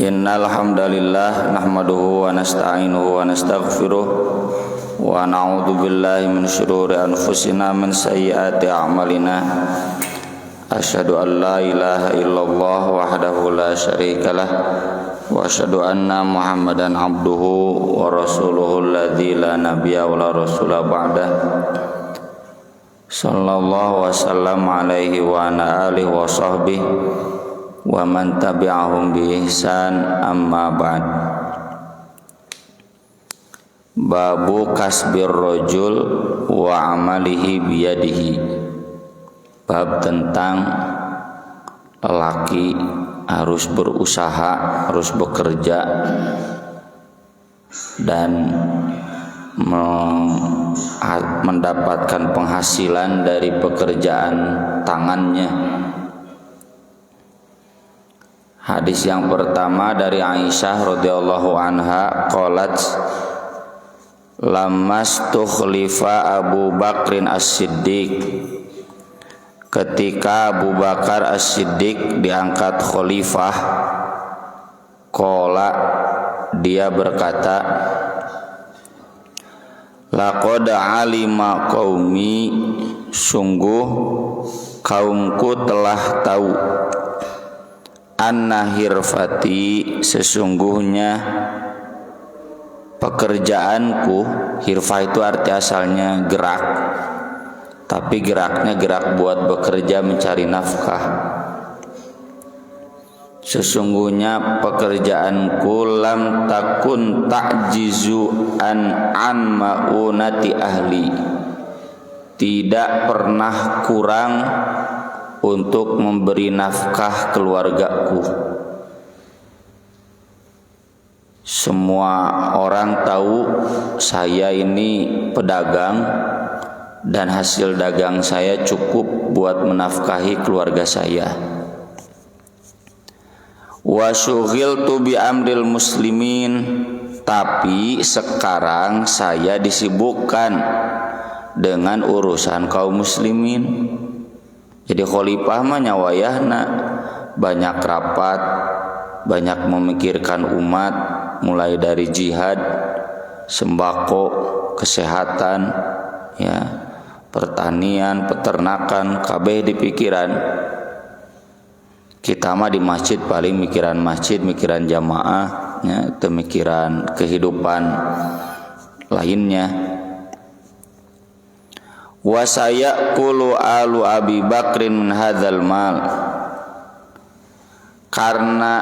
Innal hamdalillah nahmaduhu wa nasta'inuhu wa nastaghfiruh wa na'udzu billahi min shururi anfusina min sayyiati a'malina. Asyhadu an la ilaha illallah wahdahu la syarikalah wa asyhadu anna Muhammadan abduhu wa rasuluhu alladzi la nabiyya wa la rasula ba'dah. Sallallahu wasallam alaihi wa ala alihi wa sahbihi wa man tabi'ahum bi ihsan, amma ba'd. Babu kasbir rajul wa amalihi biyadihi. Bab tentang lelaki harus berusaha, harus bekerja dan mendapatkan penghasilan dari pekerjaan tangannya. Hadis yang pertama dari Aisyah radhiyallahu anha qalat lamastukhlifa Abu Bakrin As-Siddiq. Ketika Abu Bakar As-Siddiq diangkat khalifah, qala, dia berkata, laqad alima qaumi, sungguh kaumku telah tahu, anna hirfati, sesungguhnya pekerjaanku. Hirfah itu arti asalnya gerak, tapi geraknya gerak buat bekerja mencari nafkah. Sesungguhnya pekerjaanku lam takun ta'jizu an ma'unati ahli, tidak pernah kurang untuk memberi nafkah keluargaku. Semua orang tahu saya ini pedagang dan hasil dagang saya cukup buat menafkahi keluarga saya. Wa syughiltu bi amril muslimin, tapi sekarang saya disibukkan dengan urusan kaum muslimin. Jadi khalifah mah nyawayahna banyak rapat, banyak memikirkan umat, mulai dari jihad, sembako, kesehatan, ya, pertanian, peternakan, kabeh di pikiran. Kita mah di masjid paling mikiran masjid, mikiran jamaah, ya, pemikiran kehidupan lainnya. Wa sayaqulu alu Abi Bakrin min hadzal mal, karena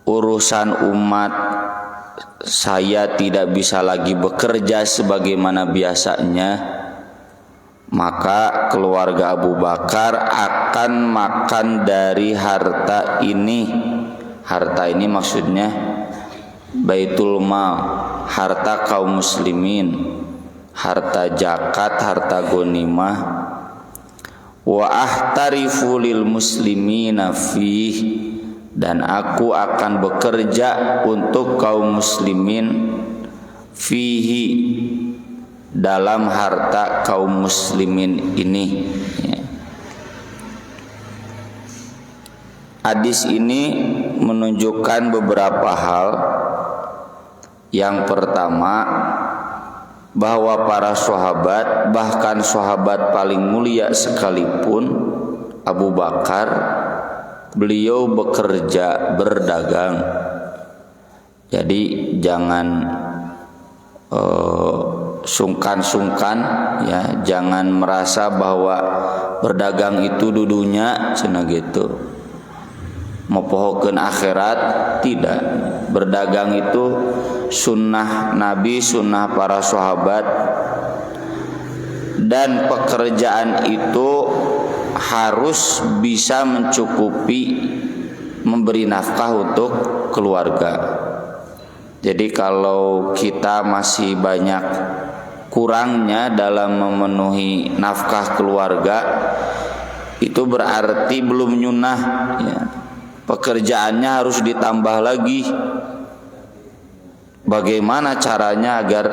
urusan umat saya tidak bisa lagi bekerja sebagaimana biasanya, maka keluarga Abu Bakar akan makan dari harta ini. Harta ini maksudnya Baitul Mal, harta kaum muslimin, harta zakat, harta ghanimah. Wa ahtarifu lil muslimina fih, dan aku akan bekerja untuk kaum muslimin fihi, dalam harta kaum muslimin ini. Hadis ini menunjukkan beberapa hal. Yang pertama, bahwa para sahabat, bahkan sahabat paling mulia sekalipun, Abu Bakar, beliau bekerja, berdagang. Jadi jangan sungkan-sungkan, ya, jangan merasa bahwa berdagang itu dudunya cenah gitu, mopohokeun akhirat. Tidak. Berdagang itu sunnah Nabi, sunnah para sahabat, dan pekerjaan itu harus bisa mencukupi, memberi nafkah untuk keluarga. Jadi kalau kita masih banyak kurangnya dalam memenuhi nafkah keluarga, itu berarti belum nyunah, ya. Pekerjaannya harus ditambah lagi. Bagaimana caranya agar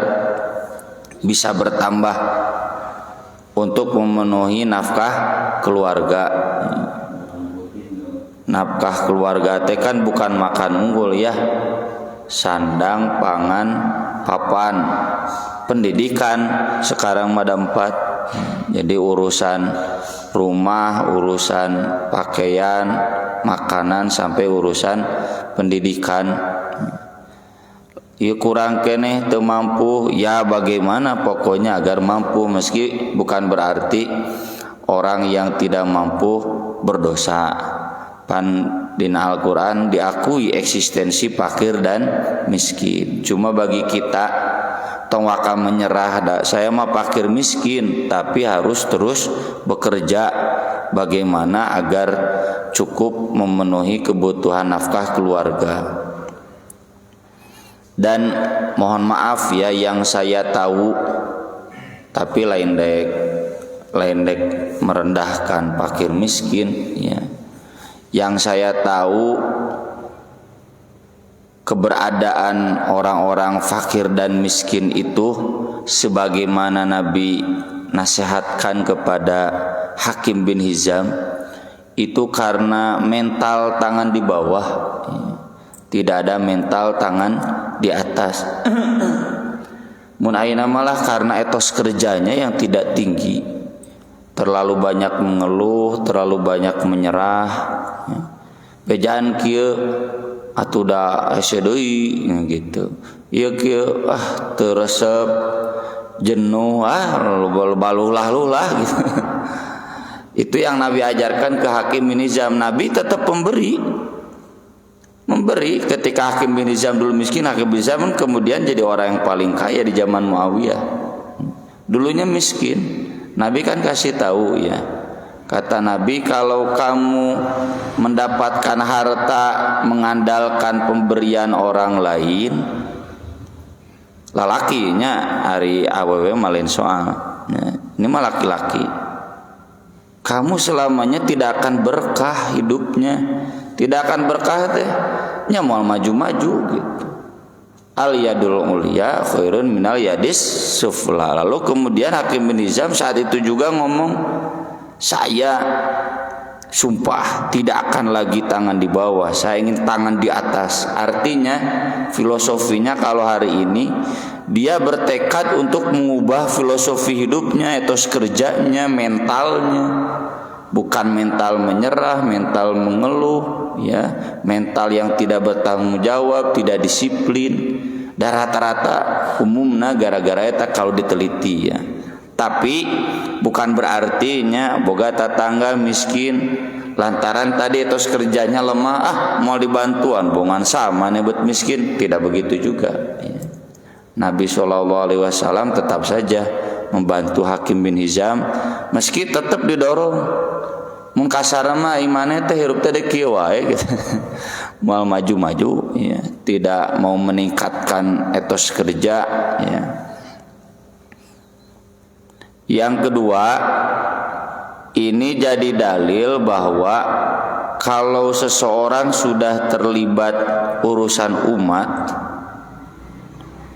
bisa bertambah untuk memenuhi nafkah keluarga? nafkah keluarga teh kan bukan makan unggul ya, sandang, pangan, papan, pendidikan sekarang mah ada 4. Jadi urusan rumah, urusan pakaian, makanan sampai urusan pendidikan. Ya kurang keneh teu mampu, ya bagaimana pokoknya agar mampu, meski bukan berarti orang yang tidak mampu berdosa. Pan dina Al-Qur'an diakui eksistensi fakir dan miskin. Cuma bagi kita tong waka menyerah, saya mah fakir miskin, tapi harus terus bekerja bagaimana agar cukup memenuhi kebutuhan nafkah keluarga. Dan mohon maaf ya yang saya tahu, tapi lain dek merendahkan fakir miskin ya. Yang saya tahu keberadaan orang-orang fakir dan miskin itu sebagaimana Nabi nasihatkan kepada Hakim bin Hizam itu karena mental tangan di bawah ya. Tidak ada mental tangan di atas. Mun ayeuna malah karena etos kerjanya yang tidak tinggi, terlalu banyak mengeluh, terlalu banyak menyerah. Bejaan kieu atuh da hese deui gitu. Ieu kieu teu resep, jenuh, balulah gitu. Itu yang Nabi ajarkan ke Hakim bin Hizam. Nabi tetap memberi ketika Hakim bin Hizam dulu miskin. Hakim bin Hizam kemudian jadi orang yang paling kaya di zaman Muawiyah. Dulunya miskin. Nabi kan kasih tahu ya, kata Nabi, kalau kamu mendapatkan harta mengandalkan pemberian orang lain, lalakinya hari awewe malin soal ini mah laki-laki, kamu selamanya tidak akan berkah hidupnya. Tidak akan berkah teh nya moal maju-maju gitu. Al yadul ulya khairun minal yadis sufla. Lalu kemudian Hakim bin Hizam saat itu juga ngomong, saya sumpah tidak akan lagi tangan di bawah, saya ingin tangan di atas. Artinya filosofinya kalau hari ini dia bertekad untuk mengubah filosofi hidupnya, etos kerjanya, mentalnya. Bukan mental menyerah, mental mengeluh, ya, mental yang tidak bertanggung jawab, tidak disiplin. Dan rata-rata umumnya gara-gara eta kalau diteliti ya. Tapi bukan berartinya boga tetangga miskin lantaran tadi etos kerjanya lemah, mau dibantuan bongan sama nebet miskin, tidak begitu juga. Ya. Nabi SAW tetap saja membantu Hakim bin Hizam meski tetap didorong. Mun kasarna mah imane teh hirup teh kieu wae gitu. Mau maju-maju ya, tidak mau meningkatkan etos kerja ya. Yang kedua, ini jadi dalil bahwa kalau seseorang sudah terlibat urusan umat,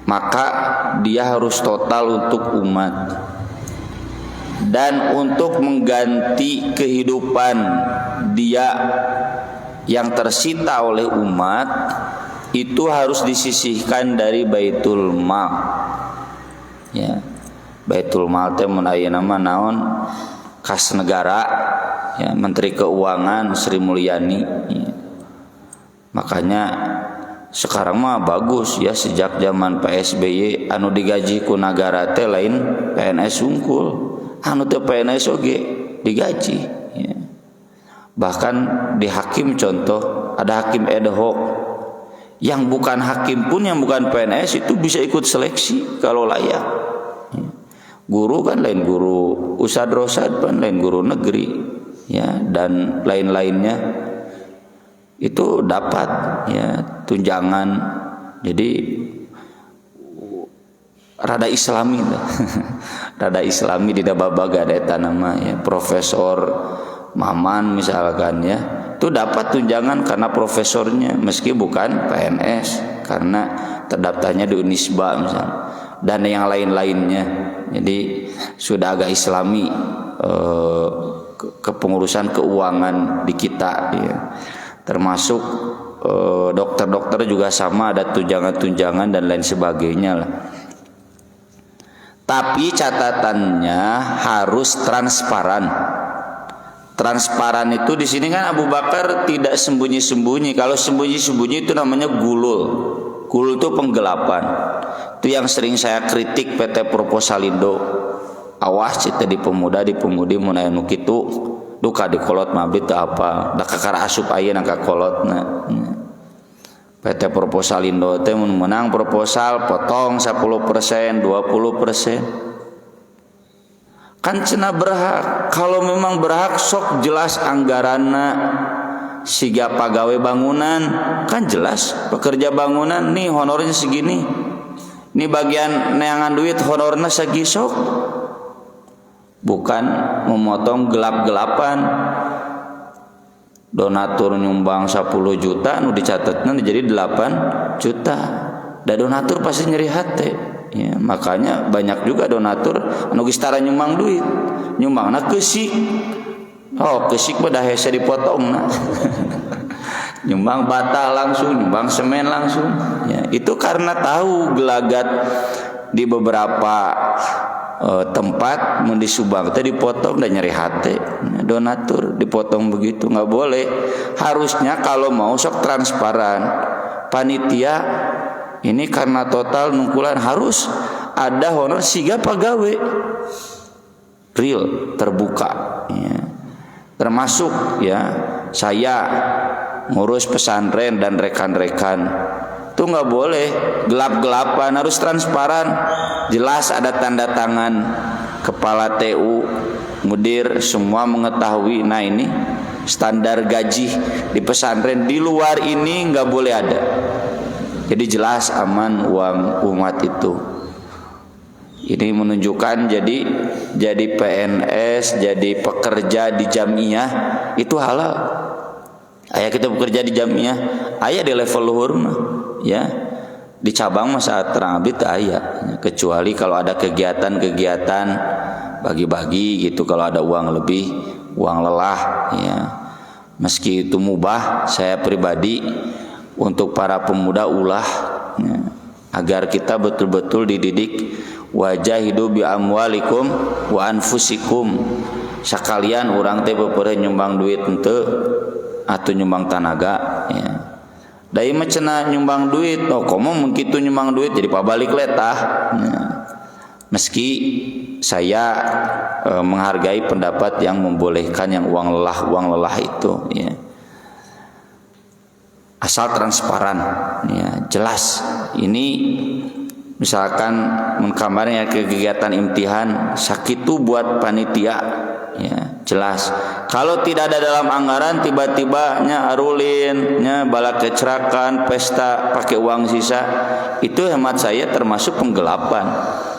maka dia harus total untuk umat. Dan untuk mengganti kehidupan dia yang tersita oleh umat, itu harus disisihkan dari Baitul Mal. Ya. Baitul Mal teh mun ayeuna mah naon? Kas negara, ya, Menteri Keuangan Sri Mulyani. Ya. Makanya sekarang mah bagus ya, sejak zaman PSBY anu digaji ku nagara teh lain PNS unggul. Anu teh PNS oge digaji ya. Bahkan di hakim contoh ada hakim ad hoc yang bukan hakim pun, yang bukan PNS itu bisa ikut seleksi kalau layak ya. Guru kan lain guru usad rosad kan lain guru negeri ya, dan lain-lainnya itu dapat ya tunjangan. Jadi rada islami rada islami di babaga eta nama ya, Profesor Maman misalkan ya, itu dapat tunjangan karena profesornya meski bukan PNS, karena terdaftarnya di Unisba misalnya, dan yang lain-lainnya. Jadi sudah agak islami kepengurusan keuangan di kita ya. termasuk dokter-dokter juga sama, ada tunjangan-tunjangan dan lain sebagainya lah. Tapi catatannya harus transparan. Transparan itu di sini kan Abu Bakar tidak sembunyi-sembunyi. Kalau sembunyi-sembunyi itu namanya gulul. Gulul itu penggelapan. Itu yang sering saya kritik PT Proposalindo. Awas cita di pemuda di pemudi mun aya nu kitu duka di kolot mabit teu apa. Da kakara asup ayeuna ka kolotna. PT Proposalindo teh mun menang proposal potong 10%, 20%. Kan cenah berhak. Kalau memang berhak sok jelas anggaranna. Siga pagawe bangunan kan jelas, pekerja bangunan nih honornya segini. Ini bagian neangan duit honornya segisok. Bukan memotong gelap-gelapan. Donatur nyumbang 10 juta nu dicatatna jadi 8 juta. Da donatur pasti nyeri hati. Ya, makanya banyak juga donatur anu geus tara nyumbang duit. Nyumbangna keusik. Oh, keusik mah da hese dipotongna. Nyumbang bata langsung, nyumbang semen langsung. Ya, itu karena tahu gelagat di beberapa tempat mun disubang teh dipotong dan nyeri hati. Donatur dipotong begitu nggak boleh. Harusnya kalau mau sok transparan. Panitia ini karena total nungkulan harus ada honor siga pagawe real terbuka. Ya. Termasuk ya saya ngurus pesantren dan rekan-rekan itu nggak boleh gelap-gelapan, harus transparan, jelas ada tanda tangan kepala TU, mudir, semua mengetahui. Nah ini standar gaji di pesantren, di luar ini nggak boleh ada. Jadi jelas aman uang umat itu. Ini menunjukkan jadi PNS, jadi pekerja di jamiah itu halal. Aya kita bekerja di jamiah, aya di level luhur mah, ya. Di cabang mah saat terang abdi teu aya, kecuali kalau ada kegiatan-kegiatan bagi-bagi gitu, kalau ada uang lebih, uang lelah, ya. Meski itu mubah, saya pribadi untuk para pemuda ulah, ya, agar kita betul-betul dididik wajahidu bi amwalikum wa anfusikum. Sakalian urang teh beupeureuh nyumbang duit henteu atau nyumbang tenaga, ya. Dai mah cenah nyumbang duit, oh komo mun kitu nyumbang duit jadi pabalik letah. Ya. Meski saya menghargai pendapat yang membolehkan yang uang lelah itu, ya. Asal transparan, ya, jelas. Ini misalkan kemarin ya kegiatan imtihan sakitu buat panitia, ya, jelas. Kalau tidak ada dalam anggaran, tiba-tiba nya arulin, nya bala kecerakan, pesta pakai uang sisa, itu hemat saya termasuk penggelapan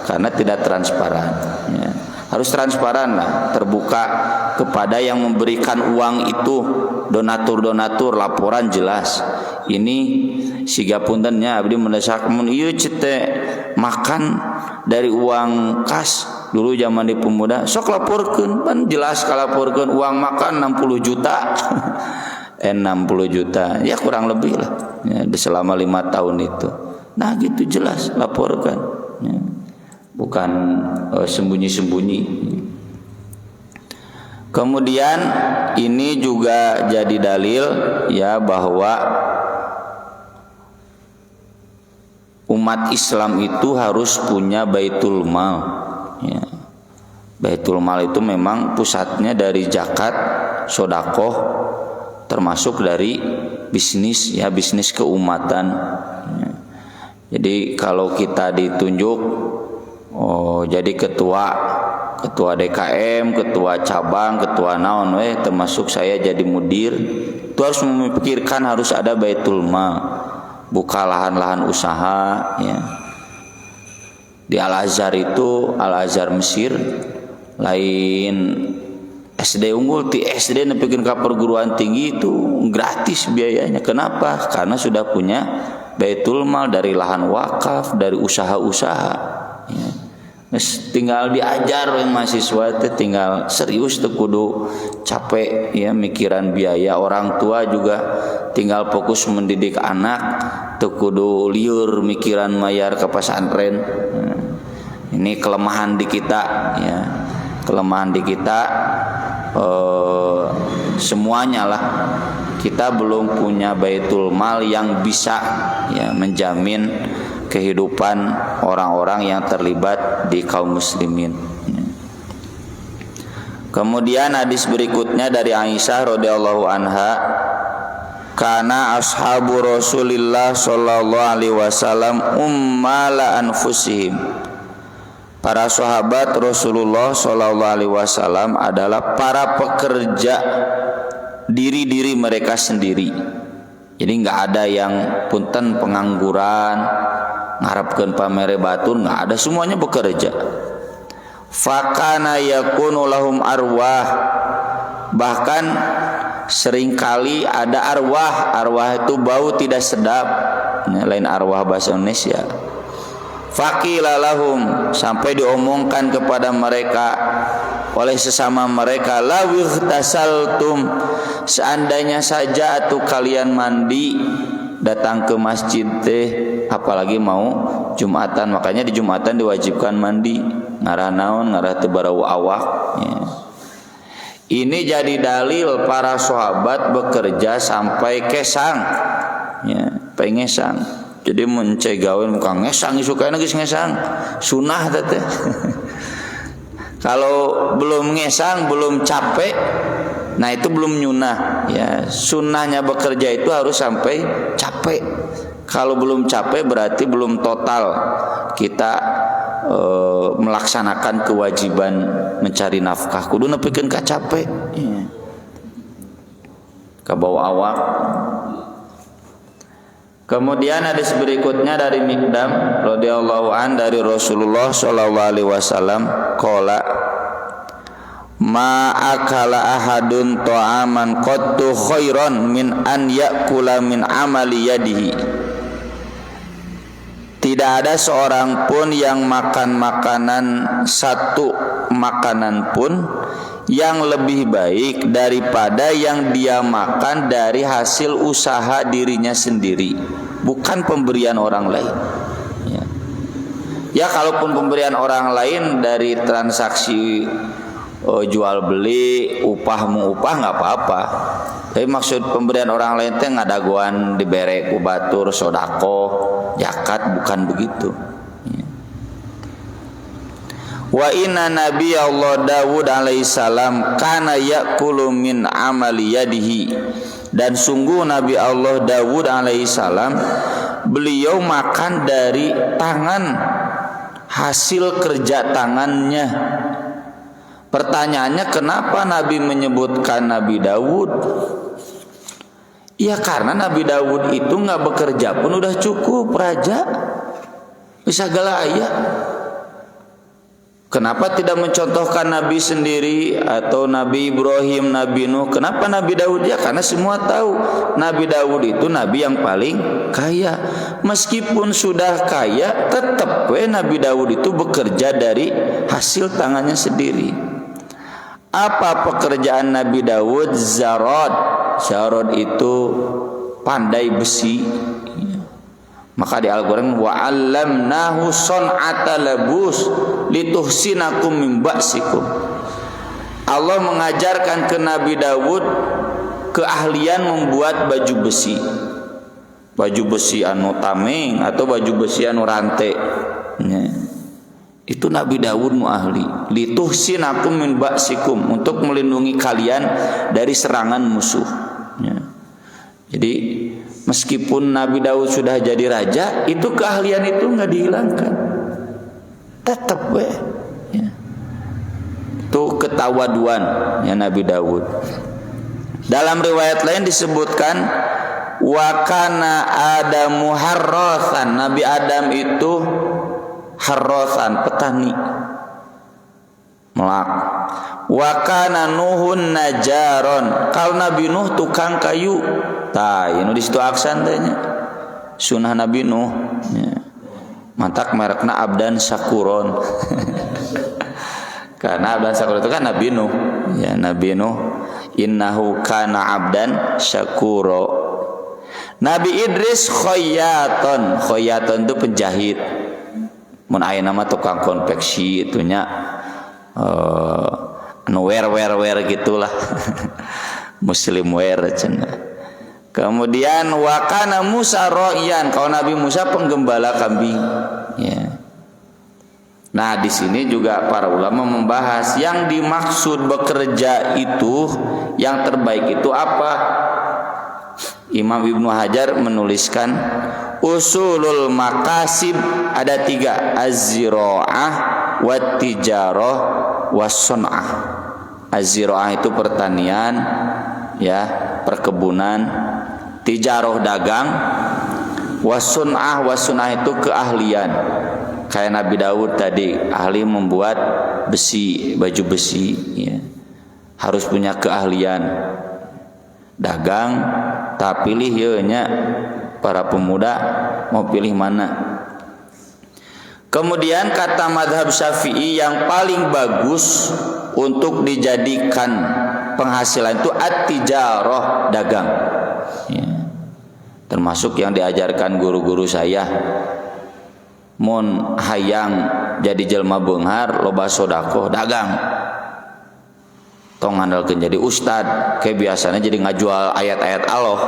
karena tidak transparan, ya. Harus transparan lah, terbuka kepada yang memberikan uang itu, donatur-donatur, laporan jelas. Ini siga puntennya abdi mendesak mun ieu cete makan dari uang kas dulu zaman di pemuda sok laporkeun, pan jelas kalaporkeun uang makan 60 juta. 60 juta ya kurang lebih lah, ya, selama 5 tahun itu. Nah gitu jelas laporkan, ya. Bukan sembunyi-sembunyi. Kemudian ini juga jadi dalil, ya, bahwa umat Islam itu harus punya baitul mal, ya. Baitul mal itu memang pusatnya dari zakat, sedekah, termasuk dari bisnis, ya, bisnis keumatan, ya. Jadi kalau kita ditunjuk jadi ketua DKM, ketua cabang, ketua naon termasuk saya jadi mudir, itu harus memikirkan harus ada baitul mal, buka lahan-lahan usaha, ya. Di Al-Azhar itu, Al-Azhar Mesir, lain SD unggul, di SD nepikeun ka perguruan tinggi itu gratis biayanya. Kenapa? Karena sudah punya baitul mal dari lahan wakaf, dari usaha-usaha, ya. tinggal diajar yang mahasiswa teh tinggal serius teu kudu capek ya mikiran biaya. Orang tua juga tinggal fokus mendidik anak teu kudu lieur mikiran mayar ke pesantren. Ini kelemahan di kita ya. Kelemahan di kita semuanya lah. Kita belum punya baitul mal yang bisa ya menjamin kehidupan orang-orang yang terlibat di kaum muslimin. Kemudian hadis berikutnya dari Aisyah radhiyallahu anha, kana ashabu Rasulillah sallallahu alaihi wasallam ummala anfusihim. Para sahabat Rasulullah sallallahu alaihi wasallam adalah para pekerja diri-diri mereka sendiri. Jadi enggak ada yang punten pengangguran ngarepkeun pamere batur, enggak ada, semuanya bekerja. Fakana yakunu lahum arwah, bahkan seringkali ada arwah itu bau tidak sedap, lain arwah bahasa Indonesia. Faqila lahum, sampai diomongkan kepada mereka oleh sesama mereka, lawih tasaltum, seandainya saja atuh kalian mandi datang ke masjid teh, apalagi mau Jumatan. Makanya di Jumatan diwajibkan mandi, ngarah naon, ngarah teu barau awak ya. Ini jadi dalil para sahabat bekerja sampai kesang ya, pengesang. Jadi mencegawe muka ngesang isukaina geus ngesang, sunah teh. Kalau belum ngesang, belum capek, nah itu belum nyunah ya. Sunnahnya bekerja itu harus sampai capek. Kalau belum capek berarti belum total kita melaksanakan kewajiban mencari nafkah. Kudu nepikeun ka capek ya. Ka bau awak. Kemudian hadis berikutnya dari Miqdam radhiyallahu an dari Rasulullah sallallahu alaihi wasallam qala ma akala ahadun ta'aman qattu khairan min an ya'kula min amali yadihi. Tidak ada seorang pun yang makan makanan, satu makanan pun yang lebih baik daripada yang dia makan dari hasil usaha dirinya sendiri, bukan pemberian orang lain ya. Kalaupun pemberian orang lain dari transaksi jual beli, upah mengupah nggak apa-apa, tapi maksud pemberian orang lain teh ngadaguan dibere ku batur sodako zakat, bukan begitu. Wa inna nabiy Allah Dawud alaihissalam kana ya'kulu min amali yadihi, dan sungguh Nabi Allah Dawud alaihissalam beliau makan dari tangan, hasil kerja tangannya. Pertanyaannya, kenapa Nabi menyebutkan Nabi Dawud? Ya karena Nabi Dawud itu nggak bekerja pun udah cukup, raja bisa galaya. Kenapa tidak mencontohkan Nabi sendiri atau Nabi Ibrahim, Nabi Nuh? Kenapa Nabi Daud? Ya karena semua tahu Nabi Daud itu Nabi yang paling kaya. Meskipun sudah kaya, tetap Nabi Daud itu bekerja dari hasil tangannya sendiri. Apa pekerjaan Nabi Daud? Zarad. Zarad itu pandai besi. Maka di Al-Quran wa'allamnahu son'ata labus lituhsinakum min ba'sikum. Allah mengajarkan ke Nabi Dawud keahlian membuat baju besi. Baju besi anu tameng atau baju besi anu rante. Itu Nabi Dawud mu ahli. Lituhsinakum min ba'sikum, untuk melindungi kalian dari serangan musuh. Jadi meskipun Nabi Daud sudah jadi raja, itu keahlian itu nggak dihilangkan, tetap ya. Itu ketawaduan ya Nabi Daud. Dalam riwayat lain disebutkan wa kana Adamu harrathan, Nabi Adam itu harrathan, petani melak. Wa kana Nuhun najaron, kalau Nabi Nuh tukang kayu. Tah, ini di situ aksan tanya. Sunnah Nabi Nuh. Ya. Mantak merekna abdan syakuron. Karena abdan syakur itu kan Nabi Nuh. Ya, Nabi Nuh innahu kana abdan syakuro. Nabi Idris khayyaton. Khayyaton itu penjahit. Mun aya nama tukang konveksi itunya wear gitulah. Muslim wear cenah. Kemudian wakana Musa ro'yan, kalau Nabi Musa penggembala kambing. Ya. Nah di sini juga para ulama membahas yang dimaksud bekerja itu, yang terbaik itu apa? Imam Ibnu Hajar menuliskan usulul makasib ada 3, az-zira'ah, wat-tijarah, was-sun'ah. Az-zira'ah itu pertanian, ya, perkebunan. Tijaroh dagang, wasun'ah itu keahlian. Kayak Nabi Daud tadi ahli membuat besi, baju besi, ya. Harus punya keahlian. Dagang, tak pilih ya nya para pemuda mau pilih mana. Kemudian kata mazhab Syafi'i yang paling bagus untuk dijadikan penghasilan itu at-tijarah, dagang. Ya. Termasuk yang diajarkan guru-guru saya. Mun hayang jadi jelma beunghar loba sodaqoh dagang. Tong ngandalkeun jadi ustad, kayak biasanya jadi ngajual ayat-ayat Allah.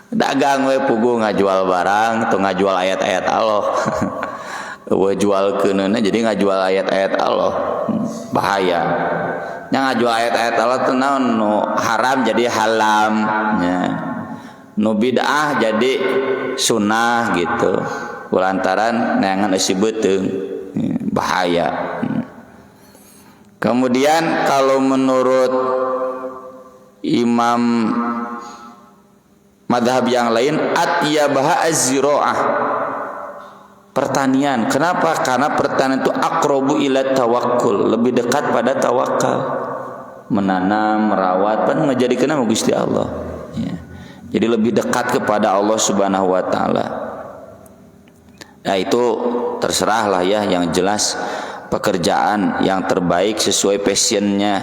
Dagang we pugu ngajual barang, tong ngajual ayat-ayat Allah. We jual keunana jadi ngajual ayat-ayat Allah. Bahaya. Yang ngajual ayat-ayat Allah teh naon nu haram jadi halam, ya. Nu bid'ah jadi sunnah gitu. Kulantaran neangan isi beuteung, bahaya. Kemudian kalau menurut imam madhab yang lain atyabaha az-zira'ah, pertanian. Kenapa? Karena pertanian itu aqrabu ila tawakkul, lebih dekat pada tawakal. Menanam, merawat, kan ngajadikeun sama Gusti Allah. Ya. Jadi lebih dekat kepada Allah Subhanahu wa taala. Nah, itu terserahlah ya, yang jelas pekerjaan yang terbaik sesuai passionnya.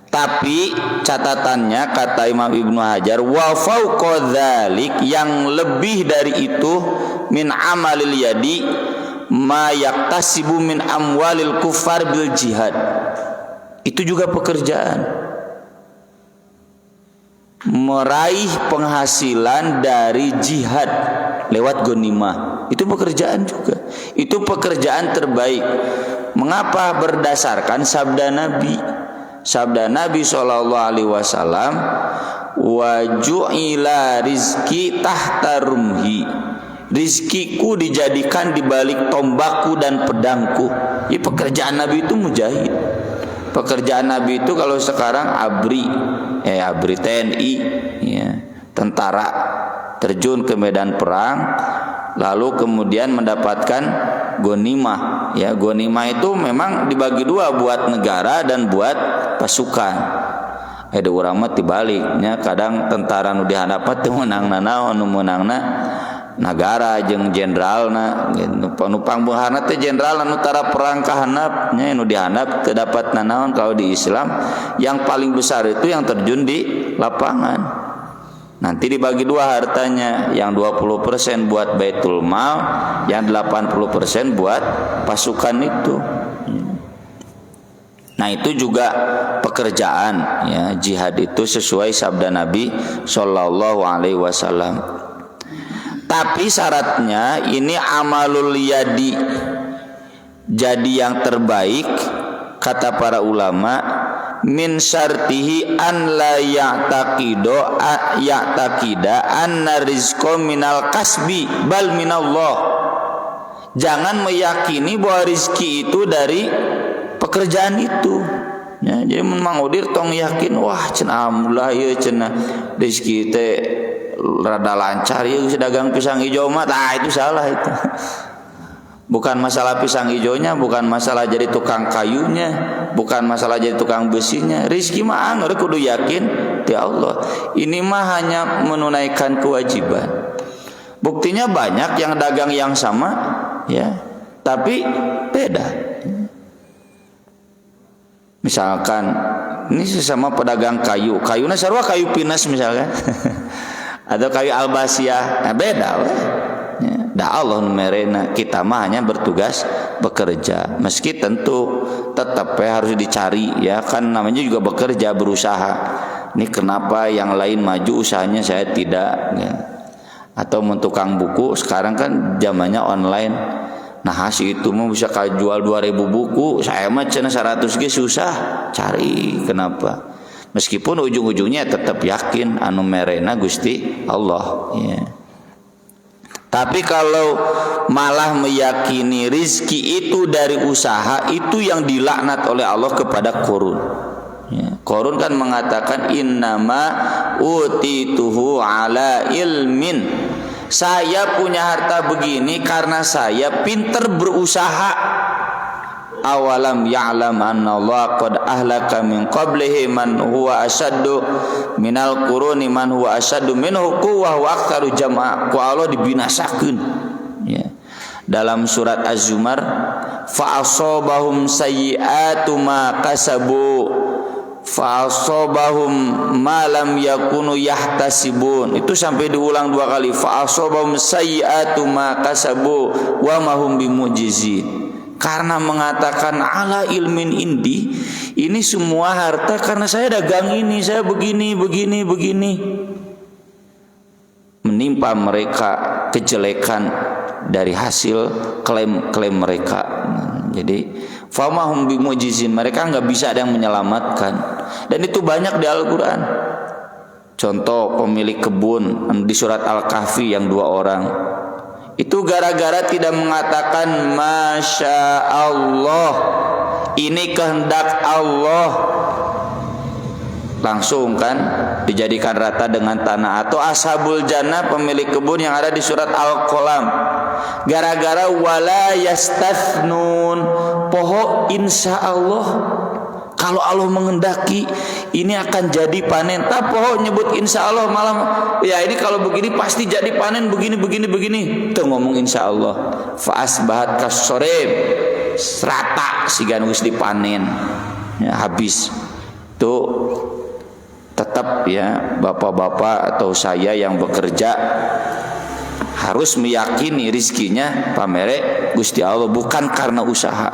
Tapi catatannya kata Imam Ibnu Hajar, wa fauqa dzalik, yang lebih dari itu, min amalil yadi ma yaktasibu min amwalil kufar bil jihad. Itu juga pekerjaan. Meraih penghasilan dari jihad lewat ghanimah, itu pekerjaan juga. Itu pekerjaan terbaik. Mengapa? Berdasarkan sabda Nabi. Sabda Nabi SAW, wa ju'ila rizki tahta rumhi, rizkiku dijadikan di balik tombakku dan pedangku. Ya, pekerjaan Nabi itu mujahid. Pekerjaan Nabi itu kalau sekarang abri TNI, ya, tentara terjun ke medan perang, lalu kemudian mendapatkan ghanimah. Ya, ghanimah itu memang dibagi dua, buat negara dan buat pasukan. Ada urang mah tibaliknya, kadang tentara nu dihandap teh meunangna naon, nu meunangna negara jeung jenderalna. Nu pangbeunharna teh jenderal anu tara perang ka handap nya, nu dihandap teu dapat nanaon. Kalau di Islam yang paling besar itu yang terjun di lapangan. Nanti dibagi dua hartanya, yang 20% buat Baitul Mal, yang 80% buat pasukan itu. Nah, itu juga pekerjaan, ya, jihad itu sesuai sabda Nabi sallallahu alaihi wasallam. Tapi syaratnya ini amalul yadi. Jadi yang terbaik kata para ulama, min syartihi an la ya'taqida anna rizqa minal kasbi bal minallah. Jangan meyakini bahwa rizki itu dari pekerjaan itu, ya. Jadi Mang Udir tong yakin, wah cenah alhamdulillah ieu cenah rizki teh rada lancar ieu dagang pisang ijo mah. Tah, itu salah itu. Bukan masalah pisang hijaunya, bukan masalah jadi tukang kayunya, bukan masalah jadi tukang besinya. Rizki mah anggar kudu yakin ya Allah. Ini mah hanya menunaikan kewajiban. Buktinya banyak yang dagang yang sama, ya, tapi beda. Misalkan ini sesama pedagang kayu, kayunya sarua kayu pinus misalkan, atau kayu albasia, nah beda. Ya, dah Allah numerena, kita mah hanya bertugas bekerja. Meski tentu tetap harus dicari, ya kan namanya juga bekerja, berusaha. Ini kenapa yang lain maju usahanya saya tidak, ya. Atau tukang buku sekarang kan zamannya online. Nah hasil itu mau bisa jual 2000 buku, saya mah cenah 100 ge susah cari. Kenapa? Meskipun ujung-ujungnya tetap yakin anu merena Gusti Allah, ya. Tapi kalau malah meyakini rizki itu dari usaha, itu yang dilaknat oleh Allah kepada Qarun. Ya, Qarun kan mengatakan innama utituhu ala ilmin. Saya punya harta begini karena saya pinter berusaha. Awalam ya'lam anna Allah qad ahlaka min qablihi man huwa asaddu minal quruni man huwa asaddu minhu quwwah wa aktsaru jam'a. Ku Allah dibinasakeun, ya. Dalam surat Az-Zumar, fa asabahum sayyi'atu ma kasabu fa asabahum ma lam yakunu yahtasibun. Itu sampai diulang 2 kali, fa asabahum sayyi'atu ma kasabu wa ma hum bimujizin. Karena mengatakan ala ilmin indi, ini semua harta karena saya dagang ini, saya begini. Menimpa mereka kejelekan dari hasil klaim mereka. Jadi famahum bimujizin, mereka nggak bisa ada yang menyelamatkan. Dan itu banyak di Al-Quran. Contoh pemilik kebun di surat Al-Kahfi yang 2 orang. Itu gara-gara tidak mengatakan Masya Allah, ini kehendak Allah, langsung kan dijadikan rata dengan tanah. Atau ashabul jannah pemilik kebun yang ada di surat Al-Qalam, gara-gara wala yastathnun, poho insya Allah, kalau Allah menghendaki ini akan jadi panen. Tak poho nyebut insya Allah, malam ya ini kalau begini pasti jadi panen begini. Tuh ngomong insya Allah. Fa asbahat kasoreb, serata sigan geus dipanen, ya, habis. Tuh tetap ya bapak-bapak atau saya yang bekerja harus meyakini rizkinya pamere Gusti Allah, bukan karena usaha.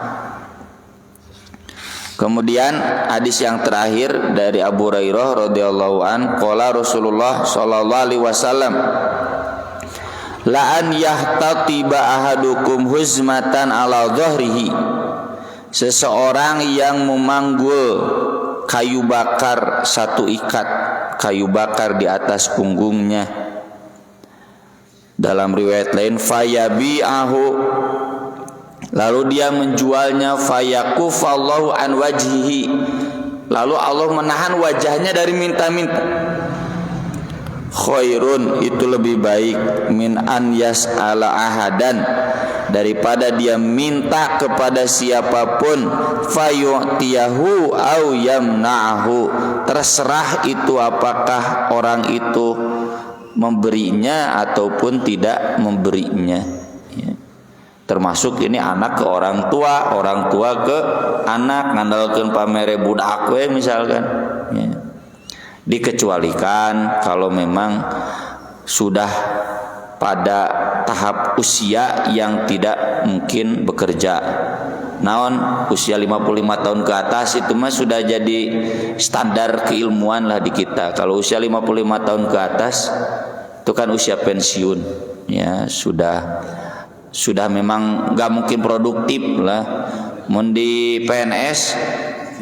Kemudian hadis yang terakhir dari Abu Hurairah radhiyallahu an, qala Rasulullah sallallahu alaihi wasallam, la an yahtatiba ahadukum huzmatan ala dhahrihi. Seseorang yang memanggul kayu bakar, 1 ikat kayu bakar di atas punggungnya. Dalam riwayat lain fayabi'ahu, lalu dia menjualnya, fayakufallahu an wajhihi, lalu Allah menahan wajahnya dari minta-minta. Khairun, itu lebih baik, min an yas'ala ahadan, daripada dia minta kepada siapapun, fayu'tiyahu au yamna'ahu, terserah itu apakah orang itu memberinya ataupun tidak memberinya, ya. Termasuk ini anak ke orang tua ke anak, ngandalkeun pamere budak we misalkan, ya. Dikecualikan kalau memang sudah pada tahap usia yang tidak mungkin bekerja. Naon usia 55 tahun ke atas itu mah sudah jadi standar keilmuan lah di kita. Kalau usia 55 tahun ke atas itu kan usia pensiun, ya, sudah memang nggak mungkin produktif lah. Mun di PNS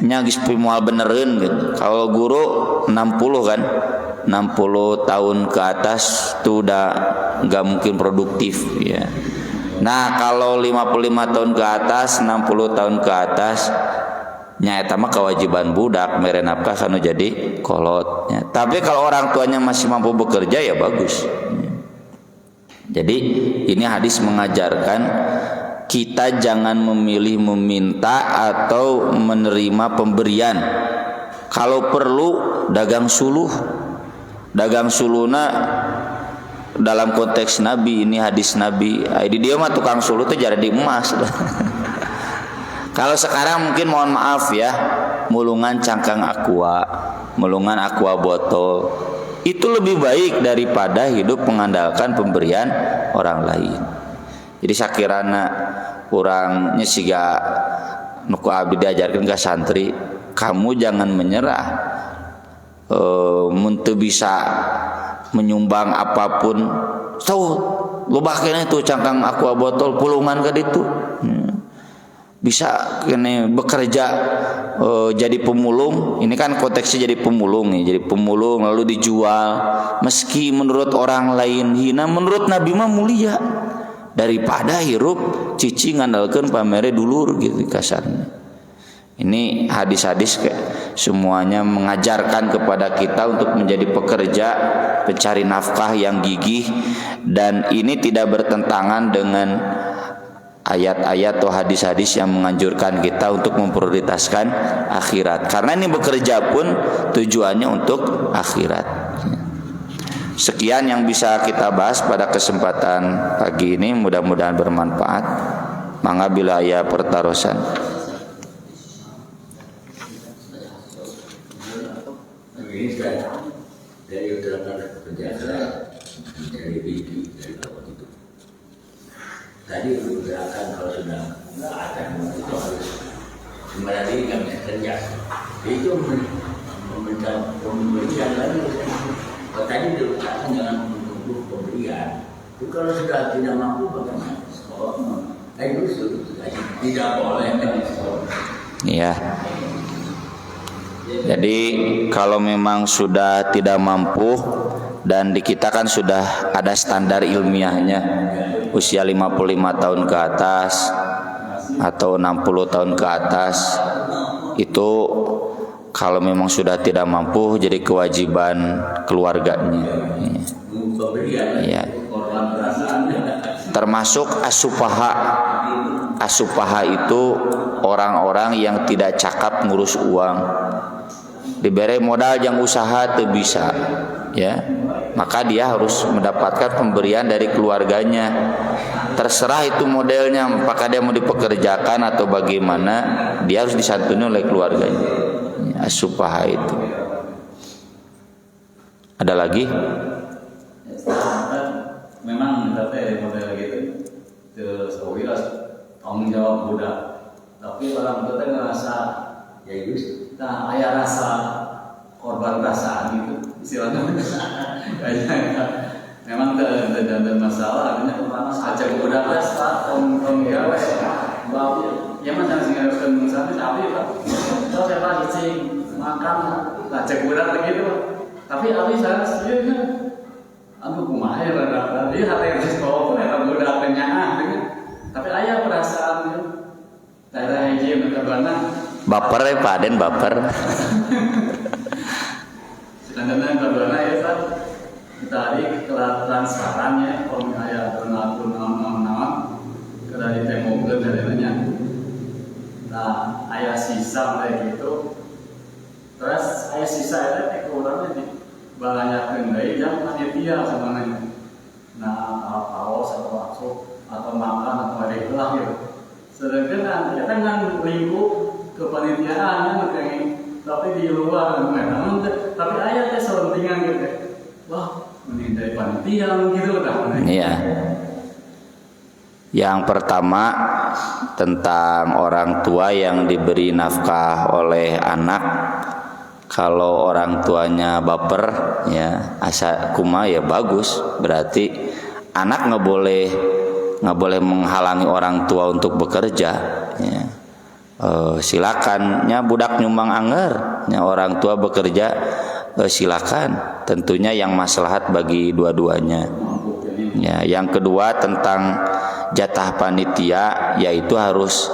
nya geus moal benereun gitu. Kalau guru 60 kan, 60 tahun ke atas itu udah nggak mungkin produktif, ya. Nah kalau 55 tahun ke atas, 60 tahun ke atas, nya eta mah kewajiban budak mere nafkah kanu jadi kolot, ya. Tapi kalau orang tuanya masih mampu bekerja ya bagus, ya. Jadi ini hadis mengajarkan kita jangan memilih meminta atau menerima pemberian. Kalau perlu dagang suluh, dagang suluna dalam konteks Nabi, ini hadis Nabi. Di dia mah tukang suluh tuh jadi emas. Kalau sekarang mungkin mohon maaf ya, mulungan cangkang aqua, mulungan aqua botol itu lebih baik daripada hidup mengandalkan pemberian orang lain. Jadi sakirana urangnya siga nuku abdi diajarkan ke santri, kamu jangan menyerah. Mun teu bisa menyumbang apapun, tahu lobakeun itu cangkang aqua botol pulungan ka ditu. Bisa kene bekerja jadi pemulung. Ini kan konteksnya jadi pemulung nih, jadi pemulung lalu dijual. Meski menurut orang lain hina, menurut Nabi mah mulia daripada hirup cici ngandalkeun pamere dulur gitu kasarnya. Ini hadis-hadis semuanya mengajarkan kepada kita untuk menjadi pekerja pencari nafkah yang gigih, dan ini tidak bertentangan dengan ayat-ayat atau hadis-hadis yang menganjurkan kita untuk memprioritaskan akhirat. Karena ini bekerja pun tujuannya untuk akhirat. Sekian yang bisa kita bahas pada kesempatan pagi ini, mudah-mudahan bermanfaat. Mangga bila aya pertarosan. Dari utarakan kerja dari biji dari bawah itu. Tadi gerakan kalau sudah nggak ada itu harus kembali diri kami kerja. Itu memberikan lagi. Kalau tadi diletakkan jangan menunggu pemberian. Itu kalau sudah tidak mampu bagaimana? Itu tidak boleh. Iya. Jadi kalau memang sudah tidak mampu, dan di kita kan sudah ada standar ilmiahnya, usia 55 tahun ke atas atau 60 tahun ke atas, itu kalau memang sudah tidak mampu jadi kewajiban keluarganya. Ya. Termasuk asupaha. Asupaha itu orang-orang yang tidak cakap ngurus uang, diberi modal yang usaha teu bisa, ya, maka dia harus mendapatkan pemberian dari keluarganya. Terserah itu modelnya, apakah dia mau dipekerjakan atau bagaimana, dia harus disantuni oleh keluarganya. Asupaha itu. Ada lagi? Memang kita model gitu, terus tanggung jawab budak. Tapi orang tua ngerasa ya just, nah ayah rasa korban perasaan gitu istilahnya. Kayaknya memang terjadi masalah, artinya kemana saja budak lah, om gawe, bawa, ya macam sih ngarepkan misalnya tapi pak, kalau saya pas cicing makan ngajak budak begitu, tapi abis saya sih kan, aduh kumaha ya rada, dia hati yang sekolah pun ada budak kenyang, tapi ayah perasaan gitu. Daerah hiji menurutana baper ya Pak Den, baper. Sedangkan kedua ya Pak, tadi kelas transparannya kalau ayah nama dari tembok ke daerahnya. Nah ayah sisa kayak gitu, terus ayah sisa itu kurangnya di balanya kendai jam panitia sebenarnya. Nah kaos atau masuk atau makan atau ada gelah gitu. Sedangkan ya kan lingkup kepanitiaan kayak, tapi di luar memang, tapi ayah teh selentingan gitu. Wah, mending dari panitia gitu dah. Iya. Yang pertama tentang orang tua yang diberi nafkah oleh anak. Kalau orang tuanya baper, ya asa kuma ya bagus. Berarti anak nggak boleh menghalangi orang tua untuk bekerja. Ya. Silakannya budak nyumbang anger, ya, orang tua bekerja, silakan. Tentunya yang maslahat bagi dua-duanya. Ya, yang kedua tentang jatah panitia, yaitu harus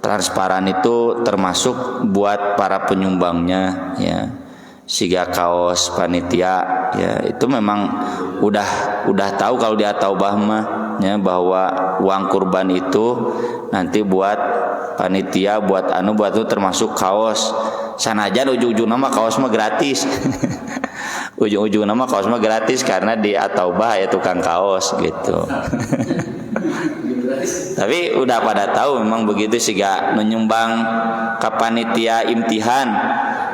transparan, itu termasuk buat para penyumbangnya. Ya. Siga kaos panitia, ya itu memang udah tahu kalau dia tahu ya, bahwa uang kurban itu nanti buat panitia, buat itu termasuk kaos Sanajan ujung-ujung nama kaos mah gratis. Ujung-ujung nama kaos mah gratis karena di At-Taubah ya tukang kaos gitu. Tapi udah pada tahu memang begitu sih gak menyumbang ke panitia imtihan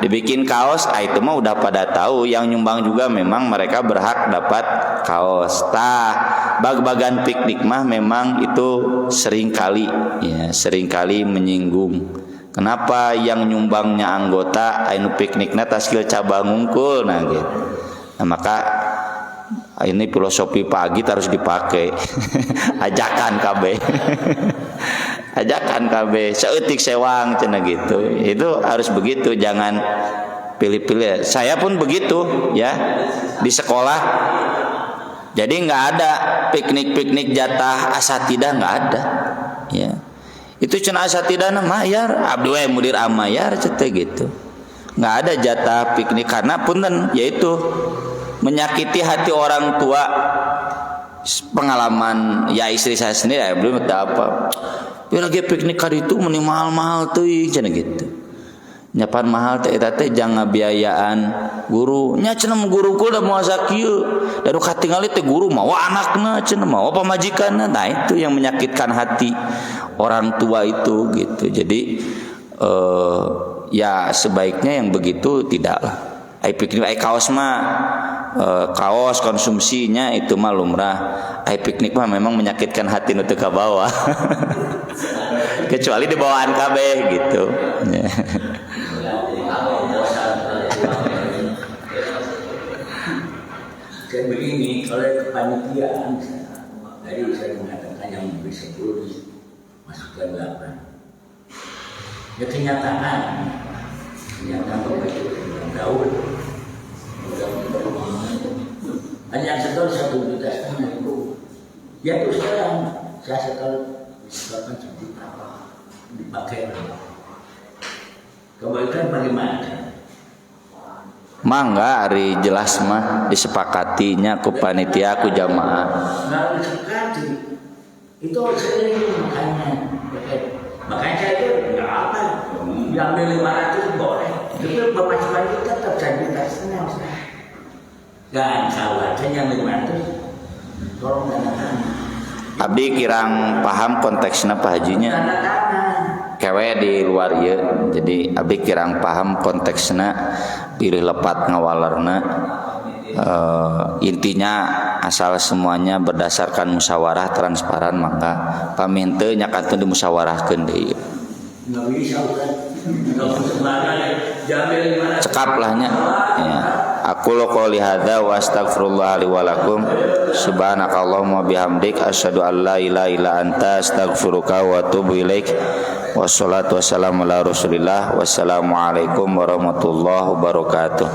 dibikin kaos, itu mah udah pada tahu yang nyumbang juga memang mereka berhak dapat kaos. Bag-bagan piknik mah memang itu seringkali menyinggung. Kenapa yang nyumbangnya anggota anu piknikna taskil cabang ngungkul gitu. Nah, maka ini filosofi pagi harus dipakai. Ajakan KB. Ajakan KB seutik sewang cenah gitu. Itu harus begitu, jangan pilih-pilih. Saya pun begitu ya di sekolah. Jadi nggak ada piknik jatah asatidah, nggak ada. Ya. Itu cenah asatidahna mayar, abdi we mudir amayar cetek gitu. Nggak ada jatah piknik karena punten yaitu menyakiti hati orang tua. Pengalaman ya istri saya sendiri ya belum apa. Dia lagi piknik kali itu meni mahal-mahal tuh cenah gitu. Nyapan mahal teh eta teh jangan biayaan guru. Nya cenah guruku da moal kieu. Daru katingali teh guru mawa anakna cenah mawa pamajikanna. Nah itu yang menyakitkan hati orang tua itu gitu. Jadi ya sebaiknya yang begitu tidaklah. Piknik kaos mah kaos konsumsinya itu mah lumrah. Piknik mah memang menyakitkan hati nu teu ka bawah. Kecuali di bawaan kabeh gitu. Kayak begini, oleh kepanitiaan tadi saya mengatakan yang bisa lulus masukkan 8. Ya kenyataan Bapak Ibu Daud hanya setor 1,5 juta itu. Ya terus sekarang saya setor disebabkan sejuta dipakai. Kebaikan bagaimana? Mangga ari jelas mah disepakatinya ku panitia ku jamaah. Nggak disepakati. Itu sering makanya saya itu nggak apa. Diambil 500 boleh. Tapi Bapak Cuma itu tetap jadi senang. Dan khawatir yang 500 tolong tanda-tanda. Abdi kirang paham konteksnya Pak Hajinya. Kewe di luar ieu. Jadi abdi kirang paham konteksnya pilih lepat ngawalerna. Intinya asal semuanya berdasarkan musyawarah transparan maka paminteu nyakanteun dimusyawarahkeun deui. Cekap lahnya ya. Aku qouli hadza wa astaghfirullah li wa lakum subhanakallahumma bihamdik asyhadu an la ilaha illa anta astaghfiruka wa atubu ilaik. Wassalatu wassalamu ala Rasulillah. Wassalamualaikum warahmatullahi wabarakatuh.